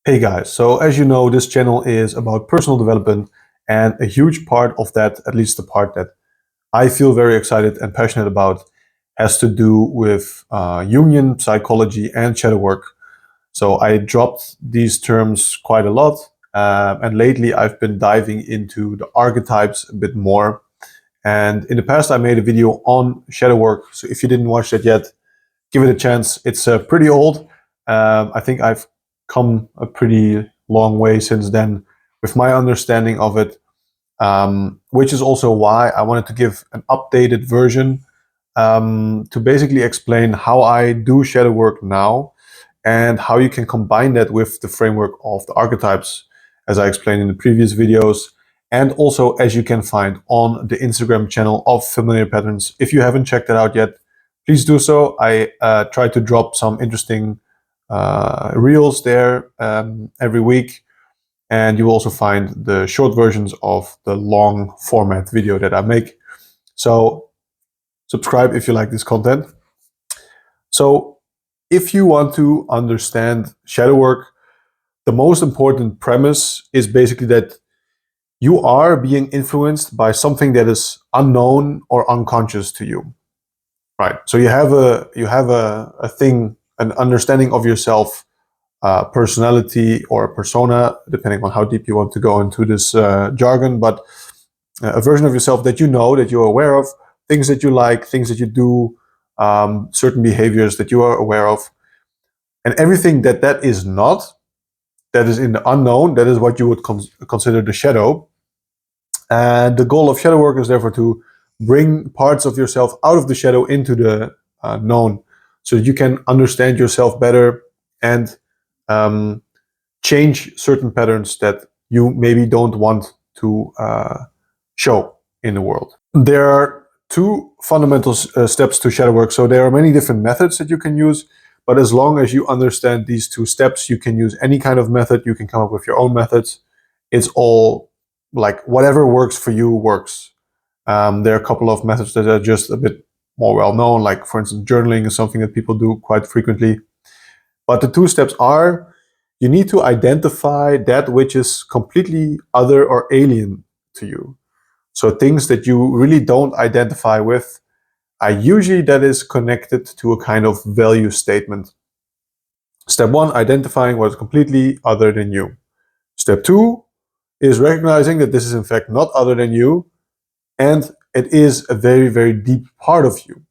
Hey guys, so as you know, this channel is about personal development, and a huge part of that, at least the part that I feel very excited and passionate about, has to do with Jungian psychology and shadow work. So I dropped these terms quite a lot, and lately I've been diving into the archetypes a bit more. And in the past, I made a video on shadow work. So if you didn't watch that yet, give it a chance. It's pretty old. I think I've come a pretty long way since then with my understanding of it, which is also why I wanted to give an updated version to basically explain how I do shadow work now and how you can combine that with the framework of the archetypes, as I explained in the previous videos, and also as you can find on the Instagram channel of Familiar Patterns. If you haven't checked that out yet, please do so. I try to drop some interesting reels there every week, and you will also find the short versions of the long format video that I make. So subscribe if you like this content. So if you want to understand shadow work, the most important premise is basically that you are being influenced by something that is unknown or unconscious to you. Right. So you have a thing, an understanding of yourself, personality or persona, depending on how deep you want to go into this jargon, but a version of yourself that you know, that you're aware of, things that you like, things that you do, certain behaviors that you are aware of. And everything that is not, that is in the unknown, that is what you would consider the shadow. And the goal of shadow work is therefore to bring parts of yourself out of the shadow into the known, so that you can understand yourself better and change certain patterns that you maybe don't want to show in the world. There are two fundamental steps to shadow work. So there are many different methods that you can use, but as long as you understand these two steps, you can use any kind of method. You can come up with your own methods. It's all like whatever works for you works. There are a couple of methods that are just a bit more well known, like for instance, journaling is something that people do quite frequently. But the two steps are, you need to identify that which is completely other or alien to you. So things that you really don't identify with, usually that is connected to a kind of value statement. Step one, identifying what is completely other than you. Step two is recognizing that this is in fact not other than you, and it is a very, very deep part of you.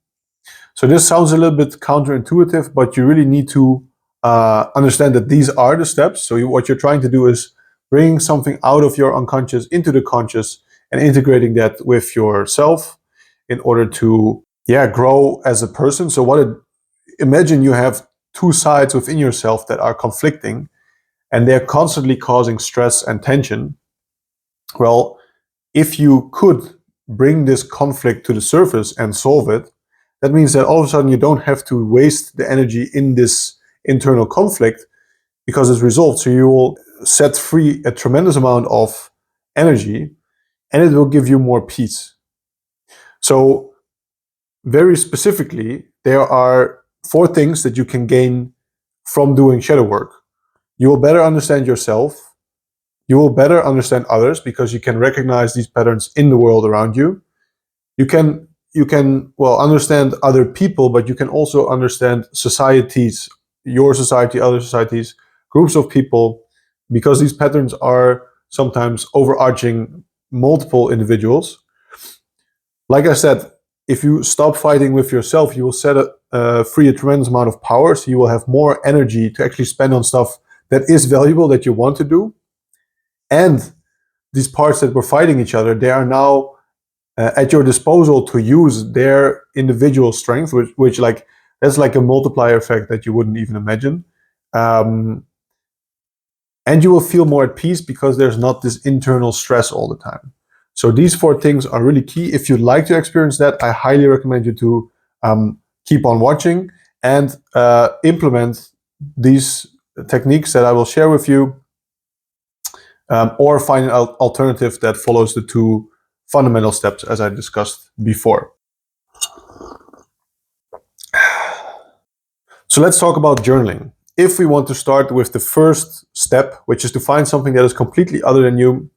So this sounds a little bit counterintuitive, but you really need to understand that these are the steps. So what you're trying to do is bring something out of your unconscious into the conscious and integrating that with yourself in order to grow as a person. So imagine you have two sides within yourself that are conflicting and they're constantly causing stress and tension. Well, if you could bring this conflict to the surface and solve it, that means that all of a sudden you don't have to waste the energy in this internal conflict because it's resolved. So you will set free a tremendous amount of energy and it will give you more peace. So very specifically, there are 4 things that you can gain from doing shadow work. You will better understand yourself. You will better understand others because you can recognize these patterns in the world around you. You can understand other people, but you can also understand societies, your society, other societies, groups of people, because these patterns are sometimes overarching multiple individuals. Like I said, if you stop fighting with yourself, you will set free a tremendous amount of power, so you will have more energy to actually spend on stuff that is valuable, that you want to do. And these parts that were fighting each other, they are now at your disposal to use their individual strength, which like that's like a multiplier effect that you wouldn't even imagine. And you will feel more at peace because there's not this internal stress all the time. So these 4 things are really key. If you'd like to experience that, I highly recommend you to keep on watching and implement these techniques that I will share with you, or find an alternative that follows the 2 fundamental steps as I discussed before. So let's talk about journaling. if we want to start with the first step, which is to find something that is completely other than you,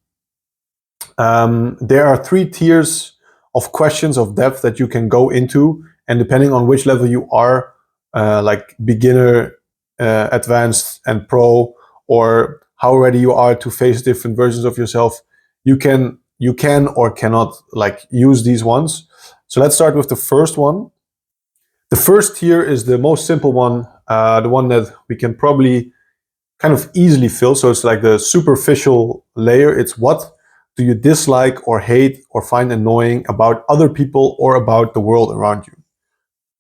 there are 3 tiers of questions of depth that you can go into, and depending on which level you are, like beginner, advanced, and pro, or how ready you are to face different versions of yourself, you can or cannot like use these ones. So let's start with the first one. The first tier is the most simple one, the one that we can probably kind of easily fill. So it's like the superficial layer. It's what do you dislike or hate or find annoying about other people or about the world around you?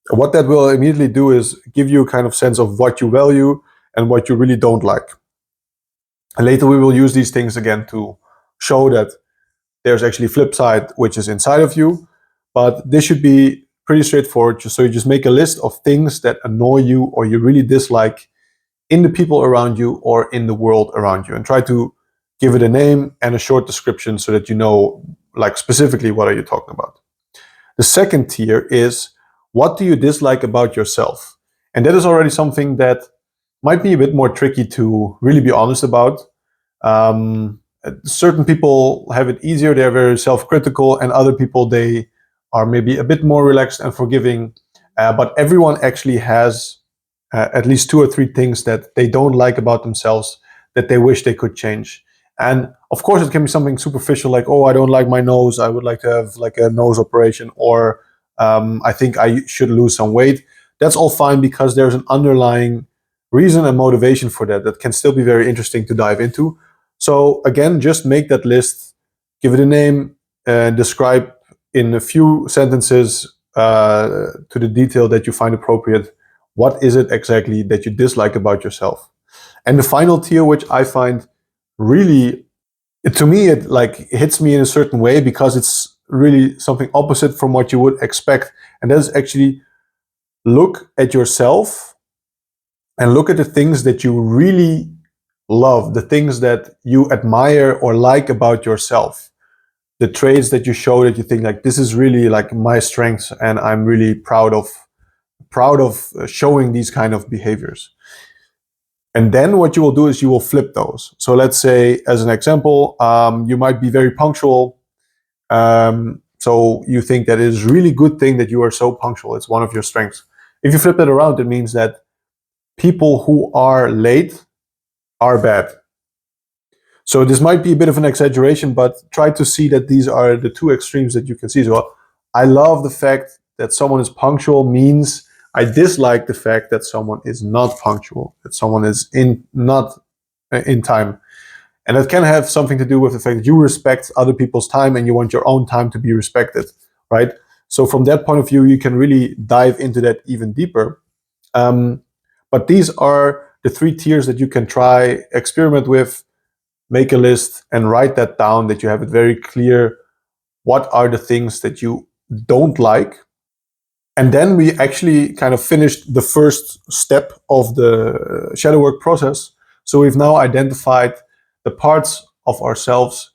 What that will immediately do is give you a kind of sense of what you value and what you really don't like. And later we will use these things again to show that there's actually a flip side which is inside of you. But this should be pretty straightforward. So you just make a list of things that annoy you or you really dislike in the people around you or in the world around you, and try to give it a name and a short description so that you know like specifically what are you talking about. The second tier is what do you dislike about yourself? And that is already something that might be a bit more tricky to really be honest about. Certain people have it easier, they're very self-critical, and other people, they are maybe a bit more relaxed and forgiving. But everyone actually has at least 2 or 3 things that they don't like about themselves that they wish they could change. And of course it can be something superficial like, oh, I don't like my nose, I would like to have like a nose operation, or I think I should lose some weight. That's all fine because there's an underlying reason and motivation for that that can still be very interesting to dive into. So again, just make that list, give it a name, describe in a few sentences to the detail that you find appropriate what is it exactly that you dislike about yourself. And the final tier, which I find really, to me, it like hits me in a certain way because it's really something opposite from what you would expect. And that is actually look at yourself and look at the things that you really love, the things that you admire or like about yourself, the traits that you show that you think like this is really like my strengths and I'm really proud of showing these kind of behaviors. And then what you will do is you will flip those. So let's say, as an example, you might be very punctual. So you think that it is a really good thing that you are so punctual. It's one of your strengths. If you flip it around, it means that people who are late are bad. So this might be a bit of an exaggeration, but try to see that these are the 2 extremes that you can see. So I love the fact that someone is punctual means I dislike the fact that someone is not punctual, that someone is not in time. And that can have something to do with the fact that you respect other people's time and you want your own time to be respected, right? So from that point of view, you can really dive into that even deeper. But these are the 3 tiers that you can try, experiment with, make a list and write that down, that you have it very clear. What are the things that you don't like? And then we actually kind of finished the first step of the shadow work process. So we've now identified the parts of ourselves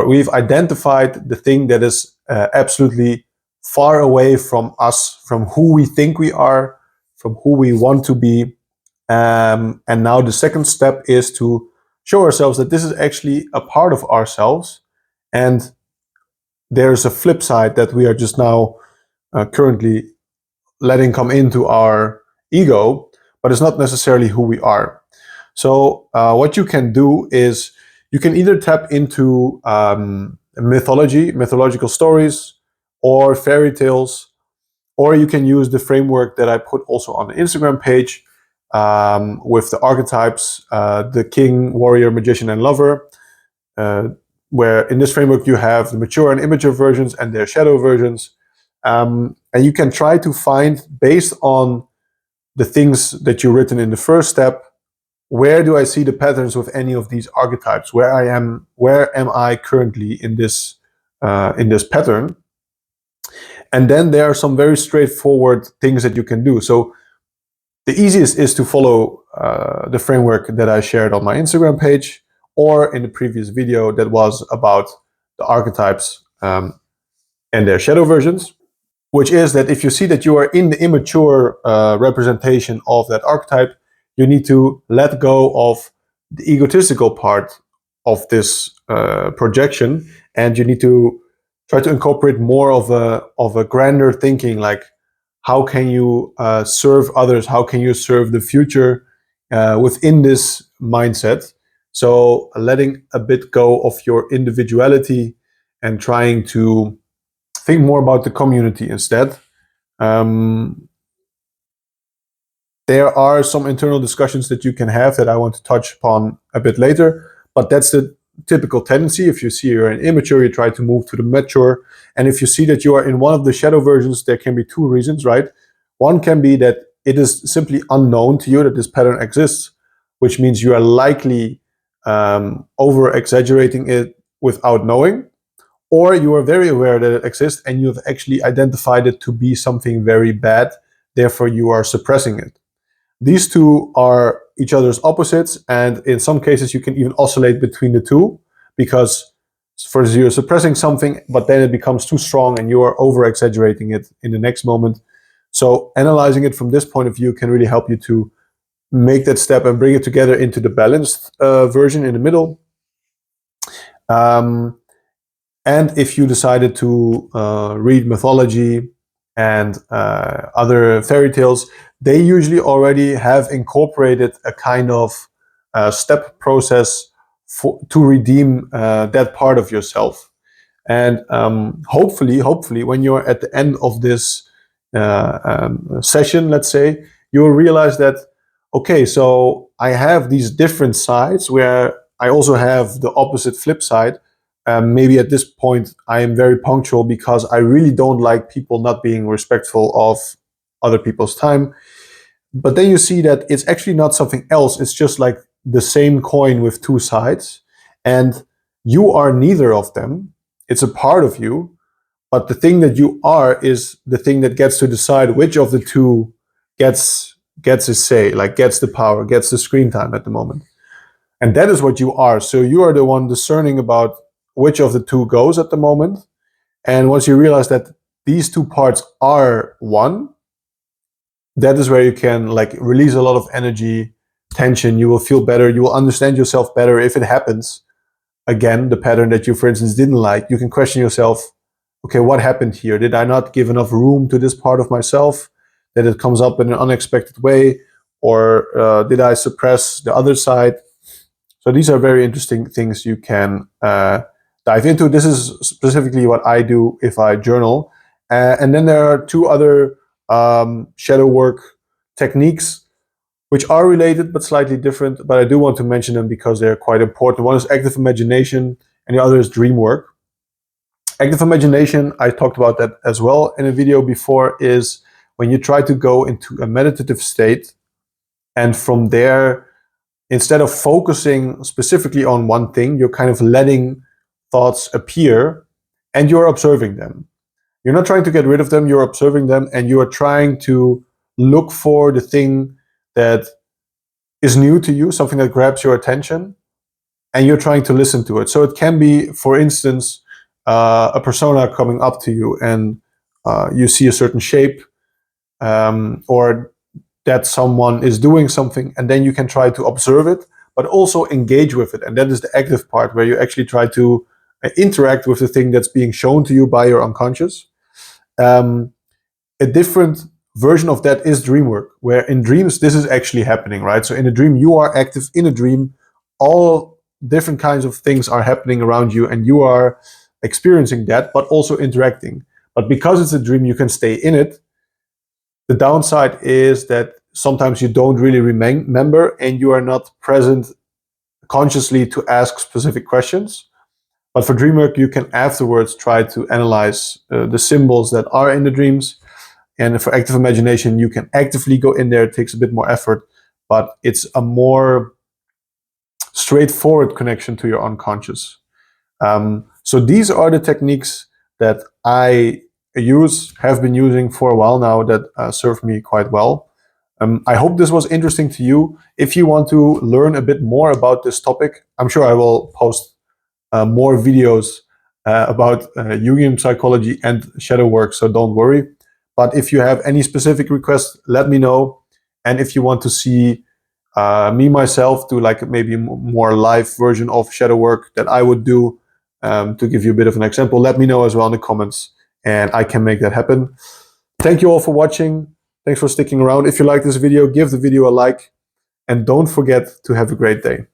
we've identified the thing that is absolutely far away from us, from who we think we are, from who we want to be. And now the second step is to show ourselves that this is actually a part of ourselves. And there's a flip side that we are just now currently letting come into our ego, but it's not necessarily who we are. So what you can do is you can either tap into mythological stories, or fairy tales, or you can use the framework that I put also on the Instagram page with the archetypes, the king, warrior, magician, and lover, where in this framework you have the mature and immature versions and their shadow versions. And you can try to find, based on the things that you've written in the first step, where do I see the patterns with any of these archetypes? Where am I currently in this pattern? And then there are some very straightforward things that you can do. So the easiest is to follow the framework that I shared on my Instagram page, or in the previous video that was about the archetypes and their shadow versions. which is that if you see that you are in the immature representation of that archetype, you need to let go of the egotistical part of this projection, and you need to try to incorporate more of a grander thinking, like how can you serve others, how can you serve the future within this mindset. So letting a bit go of your individuality and trying to think more about the community instead. There are some internal discussions that you can have that I want to touch upon a bit later, but that's the typical tendency. If you see you're an immature, you try to move to the mature. And if you see that you are in one of the shadow versions, there can be two reasons, right? One can be that it is simply unknown to you that this pattern exists, which means you are likely over exaggerating it without knowing, or you are very aware that it exists and you've actually identified it to be something very bad, therefore you are suppressing it. These two are each other's opposites, and in some cases you can even oscillate between the two, because first you're suppressing something, but then it becomes too strong and you are over exaggerating it in the next moment. So analyzing it from this point of view can really help you to make that step and bring it together into the balanced version in the middle. And if you decided to read mythology and other fairy tales, they usually already have incorporated a kind of step process to redeem that part of yourself. And hopefully, when you're at the end of this session, let's say, you will realize that, okay, so I have these different sides where I also have the opposite flip side. Maybe at this point I am very punctual because I really don't like people not being respectful of other people's time. But then you see that it's actually not something else. It's just like the same coin with two sides. And you are neither of them. It's a part of you. But the thing that you are is the thing that gets to decide which of the two gets a say, like gets the power, gets the screen time at the moment. And that is what you are. So you are the one discerning about which of the two goes at the moment. And once you realize that these two parts are one, that is where you can like release a lot of energy, tension. You will feel better. You will understand yourself better. If it happens again, the pattern that you, for instance, didn't like, you can question yourself, okay, what happened here? Did I not give enough room to this part of myself, that it comes up in an unexpected way? Or did I suppress the other side? So these are very interesting things you can dive into. This is specifically what I do if I journal. And then there are two other shadow work techniques which are related but slightly different, but I do want to mention them because they're quite important. One is active imagination and the other is dream work. Active imagination, I talked about that as well in a video before, is when you try to go into a meditative state, and from there, instead of focusing specifically on one thing, you're kind of letting thoughts appear and you're observing them. You're not trying to get rid of them, you're observing them, and you are trying to look for the thing that is new to you, something that grabs your attention, and you're trying to listen to it. So it can be, for instance, a persona coming up to you and you see a certain shape, or that someone is doing something, and then you can try to observe it, but also engage with it. And that is the active part, where you actually try to interact with the thing that's being shown to you by your unconscious. A different version of that is dream work, where in dreams this is actually happening, right? So in a dream you are active in a dream, all different kinds of things are happening around you and you are experiencing that, but also interacting. But because it's a dream, you can stay in it. The downside is that sometimes you don't really remember and you are not present consciously to ask specific questions. But for dream work, you can afterwards try to analyze the symbols that are in the dreams. And for active imagination, you can actively go in there. It takes a bit more effort, but it's a more straightforward connection to your unconscious. So these are the techniques that I have been using for a while now, that serve me quite well. I hope this was interesting to you. If you want to learn a bit more about this topic, I'm sure I will post more videos about Jungian psychology and shadow work, so don't worry. But if you have any specific requests, let me know. And if you want to see me myself do like maybe a more live version of shadow work that I would do, to give you a bit of an example, let me know as well in the comments, and I can make that happen. Thank you all for watching. Thanks for sticking around. If you like this video, give the video a like, and don't forget to have a great day.